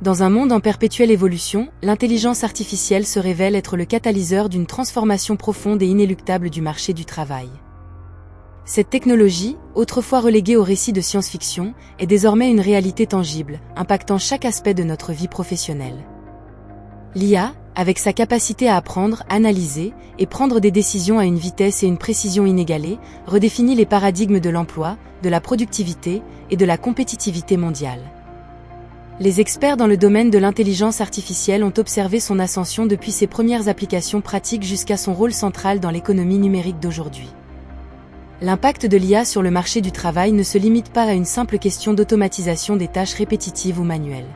Dans un monde en perpétuelle évolution, l'intelligence artificielle se révèle être le catalyseur d'une transformation profonde et inéluctable du marché du travail. Cette technologie, autrefois reléguée au récit de science-fiction, est désormais une réalité tangible, impactant chaque aspect de notre vie professionnelle. L'IA, avec sa capacité à apprendre, analyser et prendre des décisions à une vitesse et une précision inégalées, redéfinit les paradigmes de l'emploi, de la productivité et de la compétitivité mondiale. Les experts dans le domaine de l'intelligence artificielle ont observé son ascension depuis ses premières applications pratiques jusqu'à son rôle central dans l'économie numérique d'aujourd'hui. L'impact de l'IA sur le marché du travail ne se limite pas à une simple question d'automatisation des tâches répétitives ou manuelles.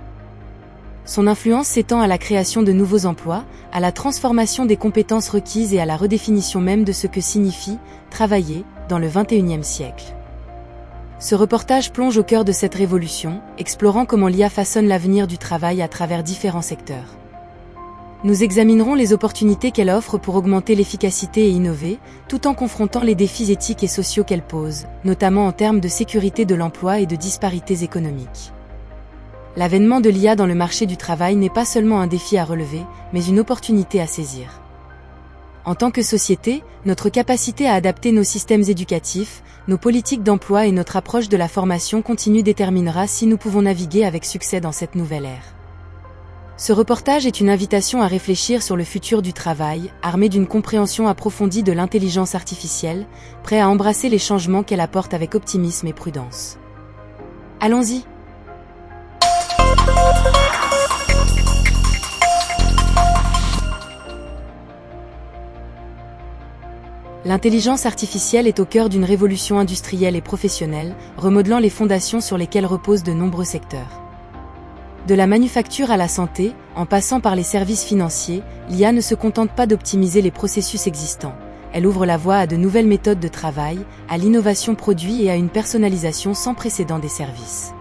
Son influence s'étend à la création de nouveaux emplois, à la transformation des compétences requises et à la redéfinition même de ce que signifie « travailler » dans le XXIe siècle. Ce reportage plonge au cœur de cette révolution, explorant comment l'IA façonne l'avenir du travail à travers différents secteurs. Nous examinerons les opportunités qu'elle offre pour augmenter l'efficacité et innover, tout en confrontant les défis éthiques et sociaux qu'elle pose, notamment en termes de sécurité de l'emploi et de disparités économiques. L'avènement de l'IA dans le marché du travail n'est pas seulement un défi à relever, mais une opportunité à saisir. En tant que société, notre capacité à adapter nos systèmes éducatifs, nos politiques d'emploi et notre approche de la formation continue déterminera si nous pouvons naviguer avec succès dans cette nouvelle ère. Ce reportage est une invitation à réfléchir sur le futur du travail, armé d'une compréhension approfondie de l'intelligence artificielle, prêt à embrasser les changements qu'elle apporte avec optimisme et prudence. Allons-y! L'intelligence artificielle est au cœur d'une révolution industrielle et professionnelle, remodelant les fondations sur lesquelles reposent de nombreux secteurs. De la manufacture à la santé, en passant par les services financiers, l'IA ne se contente pas d'optimiser les processus existants. Elle ouvre la voie à de nouvelles méthodes de travail, à l'innovation produit et à une personnalisation sans précédent des services.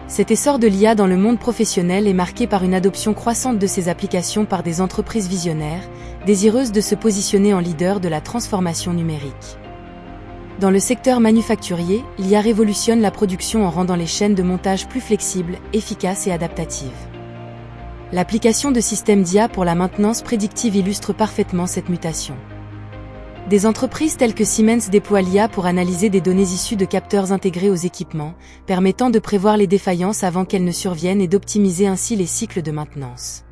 Cet essor de l'IA dans le monde professionnel est marqué par une adoption croissante de ces applications par des entreprises visionnaires, désireuses de se positionner en leader de la transformation numérique. Dans le secteur manufacturier, l'IA révolutionne la production en rendant les chaînes de montage plus flexibles, efficaces et adaptatives. L'application de systèmes d'IA pour la maintenance prédictive illustre parfaitement cette mutation. Des entreprises telles que Siemens déploient l'IA pour analyser des données issues de capteurs intégrés aux équipements, permettant de prévoir les défaillances avant qu'elles ne surviennent et d'optimiser ainsi les cycles de maintenance.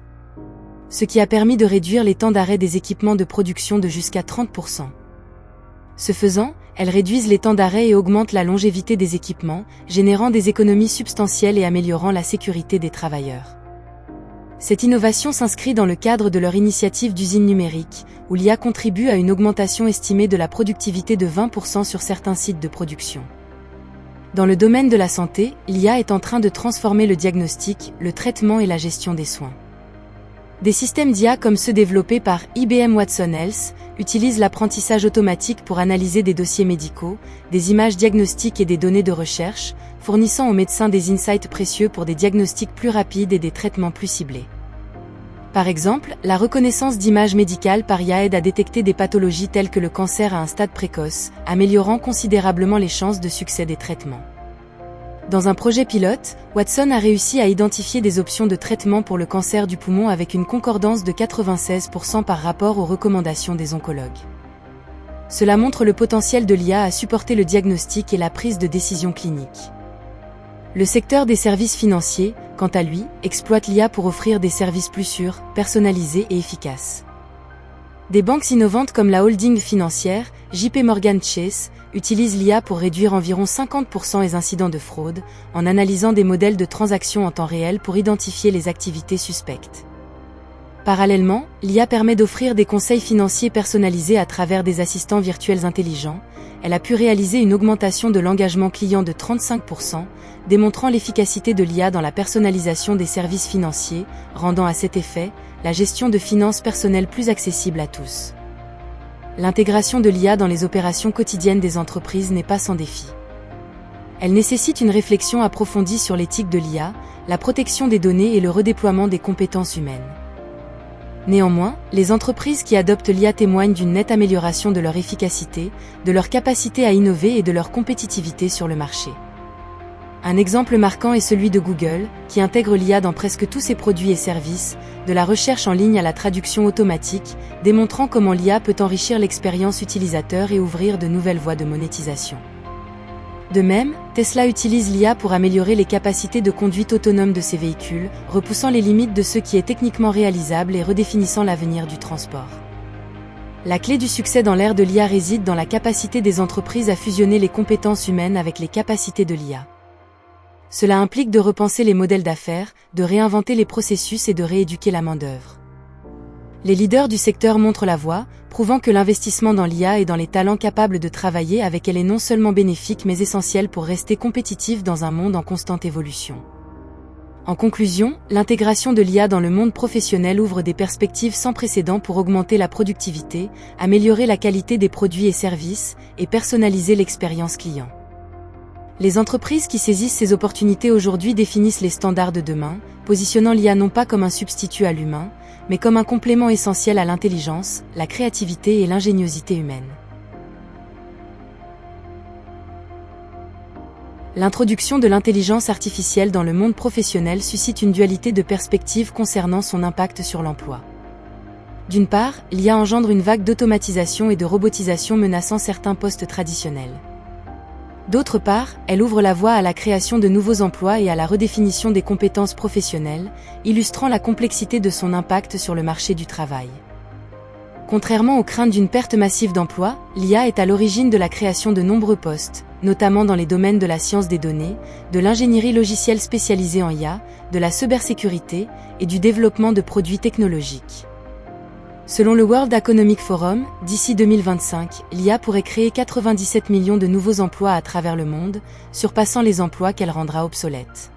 Ce qui a permis de réduire les temps d'arrêt des équipements de production de jusqu'à 30%. Ce faisant, elles réduisent les temps d'arrêt et augmentent la longévité des équipements, générant des économies substantielles et améliorant la sécurité des travailleurs. Cette innovation s'inscrit dans le cadre de leur initiative d'usine numérique, où l'IA contribue à une augmentation estimée de la productivité de 20% sur certains sites de production. Dans le domaine de la santé, l'IA est en train de transformer le diagnostic, le traitement et la gestion des soins. Des systèmes d'IA comme ceux développés par IBM Watson Health utilisent l'apprentissage automatique pour analyser des dossiers médicaux, des images diagnostiques et des données de recherche, fournissant aux médecins des insights précieux pour des diagnostics plus rapides et des traitements plus ciblés. Par exemple, la reconnaissance d'images médicales par IA aide à détecter des pathologies telles que le cancer à un stade précoce, améliorant considérablement les chances de succès des traitements. Dans un projet pilote, Watson a réussi à identifier des options de traitement pour le cancer du poumon avec une concordance de 96% par rapport aux recommandations des oncologues. Cela montre le potentiel de l'IA à supporter le diagnostic et la prise de décision clinique. Le secteur des services financiers, quant à lui, exploite l'IA pour offrir des services plus sûrs, personnalisés et efficaces. Des banques innovantes comme la holding financière, JP Morgan Chase, utilisent l'IA pour réduire environ 50% les incidents de fraude, en analysant des modèles de transactions en temps réel pour identifier les activités suspectes. Parallèlement, l'IA permet d'offrir des conseils financiers personnalisés à travers des assistants virtuels intelligents. Elle a pu réaliser une augmentation de l'engagement client de 35%, démontrant l'efficacité de l'IA dans la personnalisation des services financiers, rendant à cet effet la gestion de finances personnelles plus accessible à tous. L'intégration de l'IA dans les opérations quotidiennes des entreprises n'est pas sans défi. Elle nécessite une réflexion approfondie sur l'éthique de l'IA, la protection des données et le redéploiement des compétences humaines. Néanmoins, les entreprises qui adoptent l'IA témoignent d'une nette amélioration de leur efficacité, de leur capacité à innover et de leur compétitivité sur le marché. Un exemple marquant est celui de Google, qui intègre l'IA dans presque tous ses produits et services, de la recherche en ligne à la traduction automatique, démontrant comment l'IA peut enrichir l'expérience utilisateur et ouvrir de nouvelles voies de monétisation. De même, Tesla utilise l'IA pour améliorer les capacités de conduite autonome de ses véhicules, repoussant les limites de ce qui est techniquement réalisable et redéfinissant l'avenir du transport. La clé du succès dans l'ère de l'IA réside dans la capacité des entreprises à fusionner les compétences humaines avec les capacités de l'IA. Cela implique de repenser les modèles d'affaires, de réinventer les processus et de rééduquer la main-d'œuvre. Les leaders du secteur montrent la voie, prouvant que l'investissement dans l'IA et dans les talents capables de travailler avec elle est non seulement bénéfique mais essentiel pour rester compétitif dans un monde en constante évolution. En conclusion, l'intégration de l'IA dans le monde professionnel ouvre des perspectives sans précédent pour augmenter la productivité, améliorer la qualité des produits et services, et personnaliser l'expérience client. Les entreprises qui saisissent ces opportunités aujourd'hui définissent les standards de demain, positionnant l'IA non pas comme un substitut à l'humain, mais comme un complément essentiel à l'intelligence, la créativité et l'ingéniosité humaine. L'introduction de l'intelligence artificielle dans le monde professionnel suscite une dualité de perspectives concernant son impact sur l'emploi. D'une part, l'IA engendre une vague d'automatisation et de robotisation menaçant certains postes traditionnels. D'autre part, elle ouvre la voie à la création de nouveaux emplois et à la redéfinition des compétences professionnelles, illustrant la complexité de son impact sur le marché du travail. Contrairement aux craintes d'une perte massive d'emplois, l'IA est à l'origine de la création de nombreux postes, notamment dans les domaines de la science des données, de l'ingénierie logicielle spécialisée en IA, de la cybersécurité et du développement de produits technologiques. Selon le World Economic Forum, d'ici 2025, l'IA pourrait créer 97 millions de nouveaux emplois à travers le monde, surpassant les emplois qu'elle rendra obsolètes.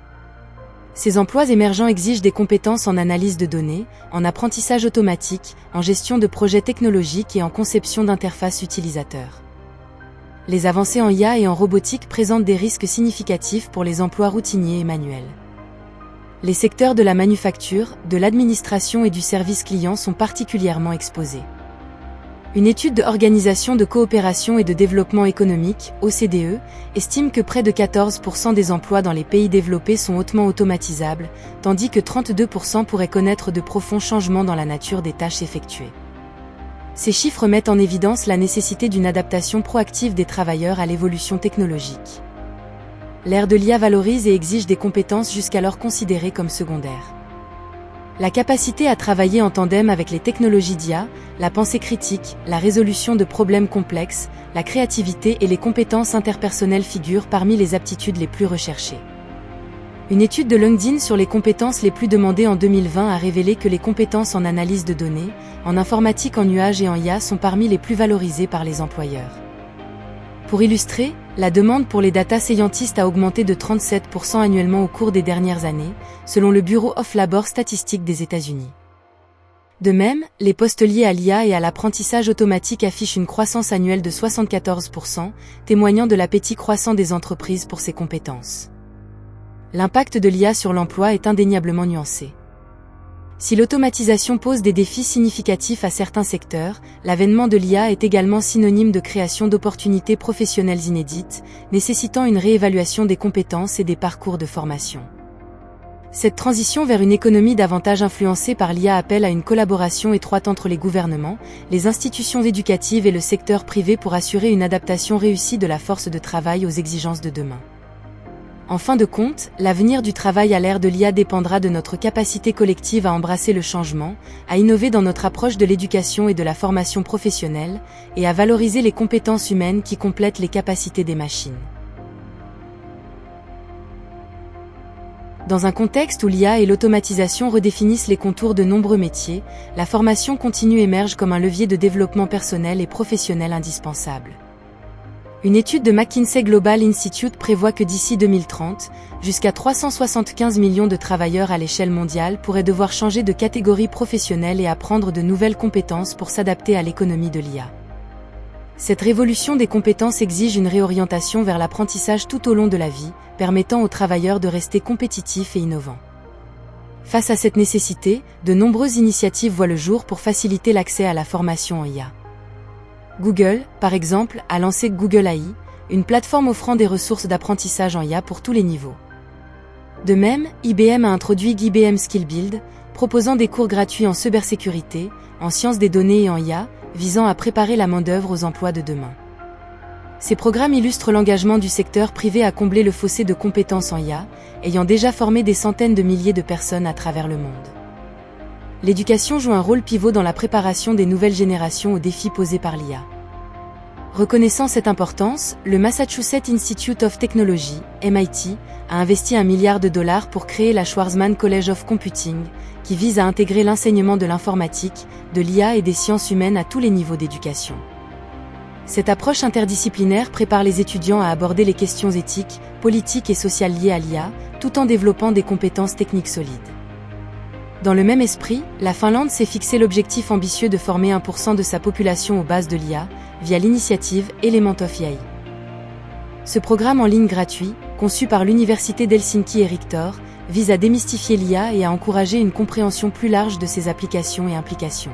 Ces emplois émergents exigent des compétences en analyse de données, en apprentissage automatique, en gestion de projets technologiques et en conception d'interfaces utilisateurs. Les avancées en IA et en robotique présentent des risques significatifs pour les emplois routiniers et manuels. Les secteurs de la manufacture, de l'administration et du service client sont particulièrement exposés. Une étude de Organisation de coopération et de développement économique, OCDE, estime que près de 14% des emplois dans les pays développés sont hautement automatisables, tandis que 32% pourraient connaître de profonds changements dans la nature des tâches effectuées. Ces chiffres mettent en évidence la nécessité d'une adaptation proactive des travailleurs à l'évolution technologique. L'ère de l'IA valorise et exige des compétences jusqu'alors considérées comme secondaires. La capacité à travailler en tandem avec les technologies d'IA, la pensée critique, la résolution de problèmes complexes, la créativité et les compétences interpersonnelles figurent parmi les aptitudes les plus recherchées. Une étude de LinkedIn sur les compétences les plus demandées en 2020 a révélé que les compétences en analyse de données, en informatique en nuage et en IA sont parmi les plus valorisées par les employeurs. Pour illustrer, la demande pour les data scientists a augmenté de 37% annuellement au cours des dernières années, selon le Bureau of Labor Statistics des États-Unis. De même, les postes liés à l'IA et à l'apprentissage automatique affichent une croissance annuelle de 74%, témoignant de l'appétit croissant des entreprises pour ces compétences. L'impact de l'IA sur l'emploi est indéniablement nuancé. Si l'automatisation pose des défis significatifs à certains secteurs, l'avènement de l'IA est également synonyme de création d'opportunités professionnelles inédites, nécessitant une réévaluation des compétences et des parcours de formation. Cette transition vers une économie davantage influencée par l'IA appelle à une collaboration étroite entre les gouvernements, les institutions éducatives et le secteur privé pour assurer une adaptation réussie de la force de travail aux exigences de demain. En fin de compte, l'avenir du travail à l'ère de l'IA dépendra de notre capacité collective à embrasser le changement, à innover dans notre approche de l'éducation et de la formation professionnelle, et à valoriser les compétences humaines qui complètent les capacités des machines. Dans un contexte où l'IA et l'automatisation redéfinissent les contours de nombreux métiers, la formation continue émerge comme un levier de développement personnel et professionnel indispensable. Une étude de McKinsey Global Institute prévoit que d'ici 2030, jusqu'à 375 millions de travailleurs à l'échelle mondiale pourraient devoir changer de catégorie professionnelle et apprendre de nouvelles compétences pour s'adapter à l'économie de l'IA. Cette révolution des compétences exige une réorientation vers l'apprentissage tout au long de la vie, permettant aux travailleurs de rester compétitifs et innovants. Face à cette nécessité, de nombreuses initiatives voient le jour pour faciliter l'accès à la formation en IA. Google, par exemple, a lancé Google AI, une plateforme offrant des ressources d'apprentissage en IA pour tous les niveaux. De même, IBM a introduit IBM Skill Build, proposant des cours gratuits en cybersécurité, en sciences des données et en IA, visant à préparer la main-d'œuvre aux emplois de demain. Ces programmes illustrent l'engagement du secteur privé à combler le fossé de compétences en IA, ayant déjà formé des centaines de milliers de personnes à travers le monde. L'éducation joue un rôle pivot dans la préparation des nouvelles générations aux défis posés par l'IA. Reconnaissant cette importance, le Massachusetts Institute of Technology, MIT, a investi $1 milliard pour créer la Schwarzman College of Computing, qui vise à intégrer l'enseignement de l'informatique, de l'IA et des sciences humaines à tous les niveaux d'éducation. Cette approche interdisciplinaire prépare les étudiants à aborder les questions éthiques, politiques et sociales liées à l'IA, tout en développant des compétences techniques solides. Dans le même esprit, la Finlande s'est fixé l'objectif ambitieux de former 1% de sa population aux bases de l'IA, via l'initiative Element of AI. Ce programme en ligne gratuit, conçu par l'Université d'Helsinki et Rictor, vise à démystifier l'IA et à encourager une compréhension plus large de ses applications et implications.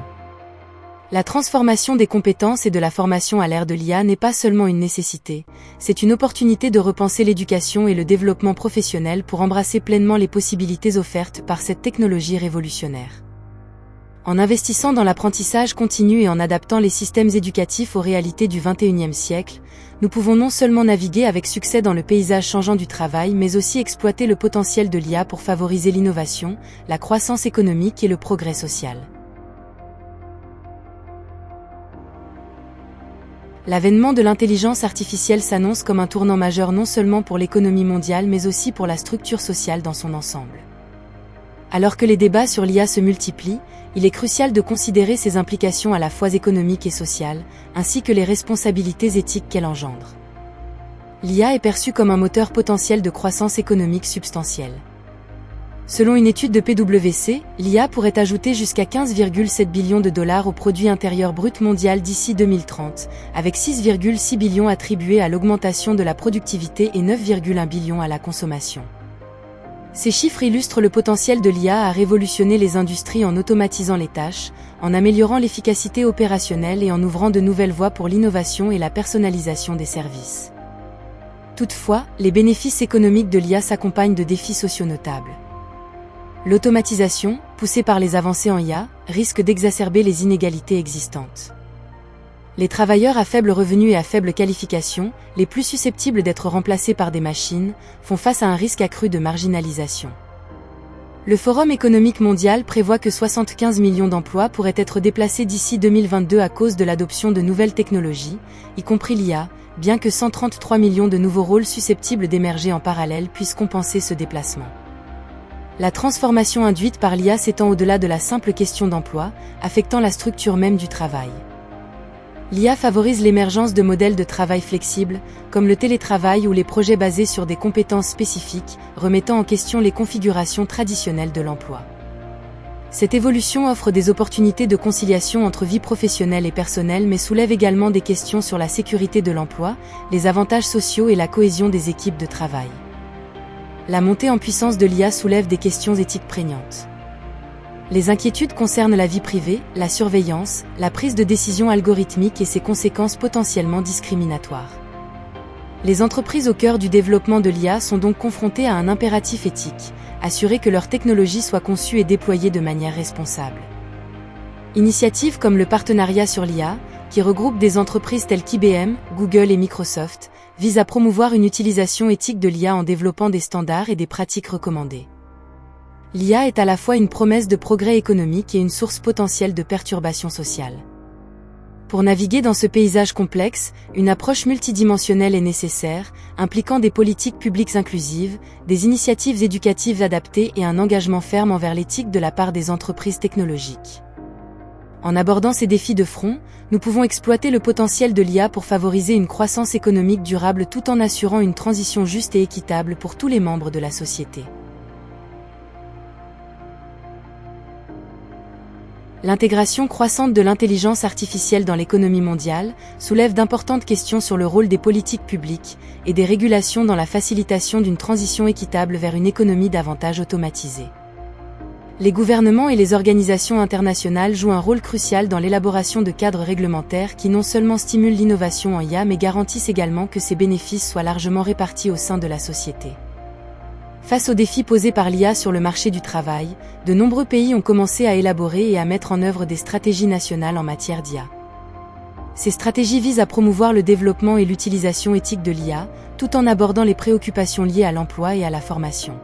La transformation des compétences et de la formation à l'ère de l'IA n'est pas seulement une nécessité, c'est une opportunité de repenser l'éducation et le développement professionnel pour embrasser pleinement les possibilités offertes par cette technologie révolutionnaire. En investissant dans l'apprentissage continu et en adaptant les systèmes éducatifs aux réalités du XXIe siècle, nous pouvons non seulement naviguer avec succès dans le paysage changeant du travail mais aussi exploiter le potentiel de l'IA pour favoriser l'innovation, la croissance économique et le progrès social. L'avènement de l'intelligence artificielle s'annonce comme un tournant majeur non seulement pour l'économie mondiale mais aussi pour la structure sociale dans son ensemble. Alors que les débats sur l'IA se multiplient, il est crucial de considérer ses implications à la fois économiques et sociales, ainsi que les responsabilités éthiques qu'elle engendre. L'IA est perçue comme un moteur potentiel de croissance économique substantielle. Selon une étude de PwC, l'IA pourrait ajouter jusqu'à 15,7 billions de dollars au produit intérieur brut mondial d'ici 2030, avec 6,6 billions attribués à l'augmentation de la productivité et 9,1 billions à la consommation. Ces chiffres illustrent le potentiel de l'IA à révolutionner les industries en automatisant les tâches, en améliorant l'efficacité opérationnelle et en ouvrant de nouvelles voies pour l'innovation et la personnalisation des services. Toutefois, les bénéfices économiques de l'IA s'accompagnent de défis sociaux notables. L'automatisation, poussée par les avancées en IA, risque d'exacerber les inégalités existantes. Les travailleurs à faible revenu et à faible qualification, les plus susceptibles d'être remplacés par des machines, font face à un risque accru de marginalisation. Le Forum économique mondial prévoit que 75 millions d'emplois pourraient être déplacés d'ici 2022 à cause de l'adoption de nouvelles technologies, y compris l'IA, bien que 133 millions de nouveaux rôles susceptibles d'émerger en parallèle puissent compenser ce déplacement. La transformation induite par l'IA s'étend au-delà de la simple question d'emploi, affectant la structure même du travail. L'IA favorise l'émergence de modèles de travail flexibles, comme le télétravail ou les projets basés sur des compétences spécifiques, remettant en question les configurations traditionnelles de l'emploi. Cette évolution offre des opportunités de conciliation entre vie professionnelle et personnelle mais soulève également des questions sur la sécurité de l'emploi, les avantages sociaux et la cohésion des équipes de travail. La montée en puissance de l'IA soulève des questions éthiques prégnantes. Les inquiétudes concernent la vie privée, la surveillance, la prise de décision algorithmique et ses conséquences potentiellement discriminatoires. Les entreprises au cœur du développement de l'IA sont donc confrontées à un impératif éthique, assurer que leur technologie soit conçue et déployée de manière responsable. Initiatives comme le partenariat sur l'IA, qui regroupe des entreprises telles qu'IBM, Google et Microsoft, visent à promouvoir une utilisation éthique de l'IA en développant des standards et des pratiques recommandées. L'IA est à la fois une promesse de progrès économique et une source potentielle de perturbations sociales. Pour naviguer dans ce paysage complexe, une approche multidimensionnelle est nécessaire, impliquant des politiques publiques inclusives, des initiatives éducatives adaptées et un engagement ferme envers l'éthique de la part des entreprises technologiques. En abordant ces défis de front, nous pouvons exploiter le potentiel de l'IA pour favoriser une croissance économique durable tout en assurant une transition juste et équitable pour tous les membres de la société. L'intégration croissante de l'intelligence artificielle dans l'économie mondiale soulève d'importantes questions sur le rôle des politiques publiques et des régulations dans la facilitation d'une transition équitable vers une économie davantage automatisée. Les gouvernements et les organisations internationales jouent un rôle crucial dans l'élaboration de cadres réglementaires qui non seulement stimulent l'innovation en IA mais garantissent également que ces bénéfices soient largement répartis au sein de la société. Face aux défis posés par l'IA sur le marché du travail, de nombreux pays ont commencé à élaborer et à mettre en œuvre des stratégies nationales en matière d'IA. Ces stratégies visent à promouvoir le développement et l'utilisation éthique de l'IA, tout en abordant les préoccupations liées à l'emploi et à la formation.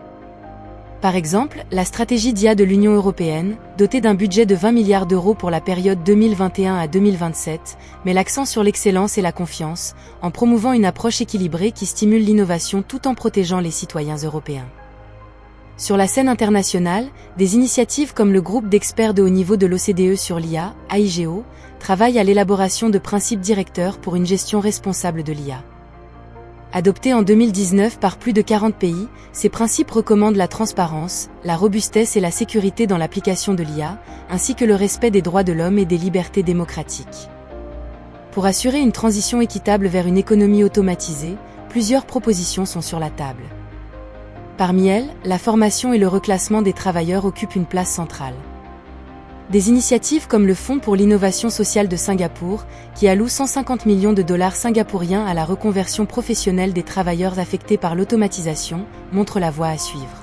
Par exemple, la stratégie d'IA de l'Union européenne, dotée d'un budget de 20 milliards d'euros pour la période 2021 à 2027, met l'accent sur l'excellence et la confiance, en promouvant une approche équilibrée qui stimule l'innovation tout en protégeant les citoyens européens. Sur la scène internationale, des initiatives comme le groupe d'experts de haut niveau de l'OCDE sur l'IA, AIGO, travaillent à l'élaboration de principes directeurs pour une gestion responsable de l'IA. Adoptés en 2019 par plus de 40 pays, ces principes recommandent la transparence, la robustesse et la sécurité dans l'application de l'IA, ainsi que le respect des droits de l'homme et des libertés démocratiques. Pour assurer une transition équitable vers une économie automatisée, plusieurs propositions sont sur la table. Parmi elles, la formation et le reclassement des travailleurs occupent une place centrale. Des initiatives comme le Fonds pour l'innovation sociale de Singapour, qui alloue 150 millions de dollars singapouriens à la reconversion professionnelle des travailleurs affectés par l'automatisation, montrent la voie à suivre.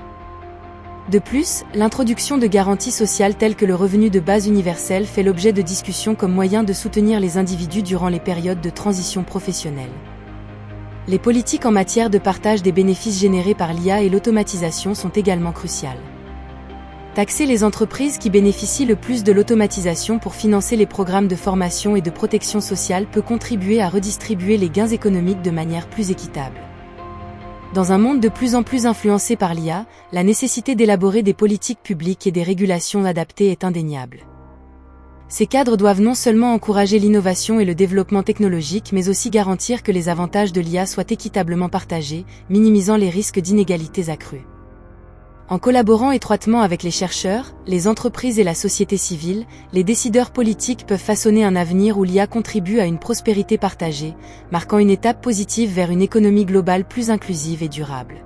De plus, l'introduction de garanties sociales telles que le revenu de base universel fait l'objet de discussions comme moyen de soutenir les individus durant les périodes de transition professionnelle. Les politiques en matière de partage des bénéfices générés par l'IA et l'automatisation sont également cruciales. Taxer les entreprises qui bénéficient le plus de l'automatisation pour financer les programmes de formation et de protection sociale peut contribuer à redistribuer les gains économiques de manière plus équitable. Dans un monde de plus en plus influencé par l'IA, la nécessité d'élaborer des politiques publiques et des régulations adaptées est indéniable. Ces cadres doivent non seulement encourager l'innovation et le développement technologique mais aussi garantir que les avantages de l'IA soient équitablement partagés, minimisant les risques d'inégalités accrues. En collaborant étroitement avec les chercheurs, les entreprises et la société civile, les décideurs politiques peuvent façonner un avenir où l'IA contribue à une prospérité partagée, marquant une étape positive vers une économie globale plus inclusive et durable.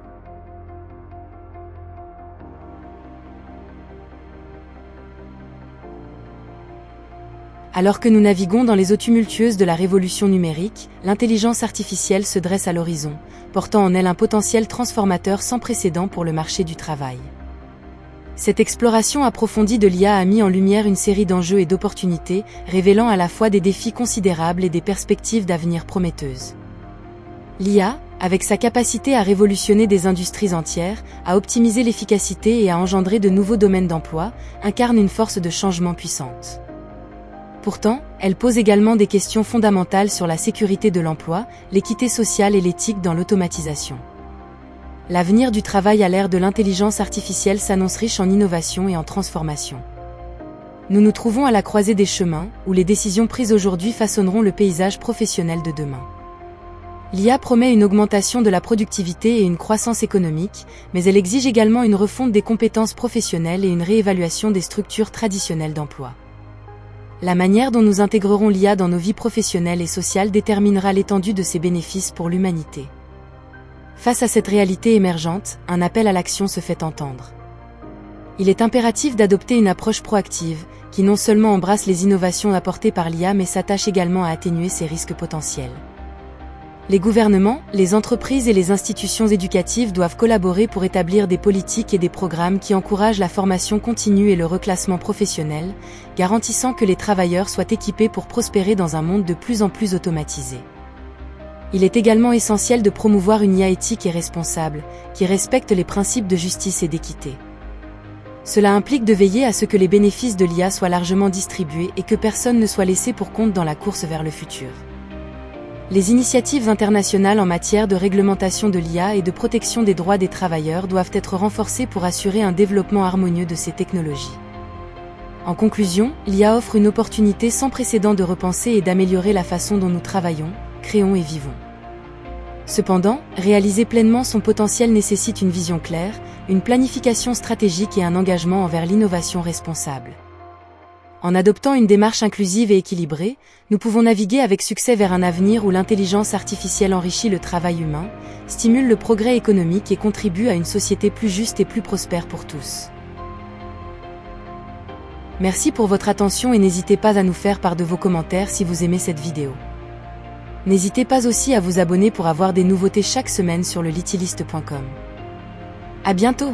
Alors que nous naviguons dans les eaux tumultueuses de la révolution numérique, l'intelligence artificielle se dresse à l'horizon, portant en elle un potentiel transformateur sans précédent pour le marché du travail. Cette exploration approfondie de l'IA a mis en lumière une série d'enjeux et d'opportunités, révélant à la fois des défis considérables et des perspectives d'avenir prometteuses. L'IA, avec sa capacité à révolutionner des industries entières, à optimiser l'efficacité et à engendrer de nouveaux domaines d'emploi, incarne une force de changement puissante. Pourtant, elle pose également des questions fondamentales sur la sécurité de l'emploi, l'équité sociale et l'éthique dans l'automatisation. L'avenir du travail à l'ère de l'intelligence artificielle s'annonce riche en innovation et en transformation. Nous nous trouvons à la croisée des chemins, où les décisions prises aujourd'hui façonneront le paysage professionnel de demain. L'IA promet une augmentation de la productivité et une croissance économique, mais elle exige également une refonte des compétences professionnelles et une réévaluation des structures traditionnelles d'emploi. La manière dont nous intégrerons l'IA dans nos vies professionnelles et sociales déterminera l'étendue de ses bénéfices pour l'humanité. Face à cette réalité émergente, un appel à l'action se fait entendre. Il est impératif d'adopter une approche proactive, qui non seulement embrasse les innovations apportées par l'IA mais s'attache également à atténuer ses risques potentiels. Les gouvernements, les entreprises et les institutions éducatives doivent collaborer pour établir des politiques et des programmes qui encouragent la formation continue et le reclassement professionnel, garantissant que les travailleurs soient équipés pour prospérer dans un monde de plus en plus automatisé. Il est également essentiel de promouvoir une IA éthique et responsable, qui respecte les principes de justice et d'équité. Cela implique de veiller à ce que les bénéfices de l'IA soient largement distribués et que personne ne soit laissé pour compte dans la course vers le futur. Les initiatives internationales en matière de réglementation de l'IA et de protection des droits des travailleurs doivent être renforcées pour assurer un développement harmonieux de ces technologies. En conclusion, l'IA offre une opportunité sans précédent de repenser et d'améliorer la façon dont nous travaillons, créons et vivons. Cependant, réaliser pleinement son potentiel nécessite une vision claire, une planification stratégique et un engagement envers l'innovation responsable. En adoptant une démarche inclusive et équilibrée, nous pouvons naviguer avec succès vers un avenir où l'intelligence artificielle enrichit le travail humain, stimule le progrès économique et contribue à une société plus juste et plus prospère pour tous. Merci pour votre attention et n'hésitez pas à nous faire part de vos commentaires si vous aimez cette vidéo. N'hésitez pas aussi à vous abonner pour avoir des nouveautés chaque semaine sur le litilist.com. À bientôt!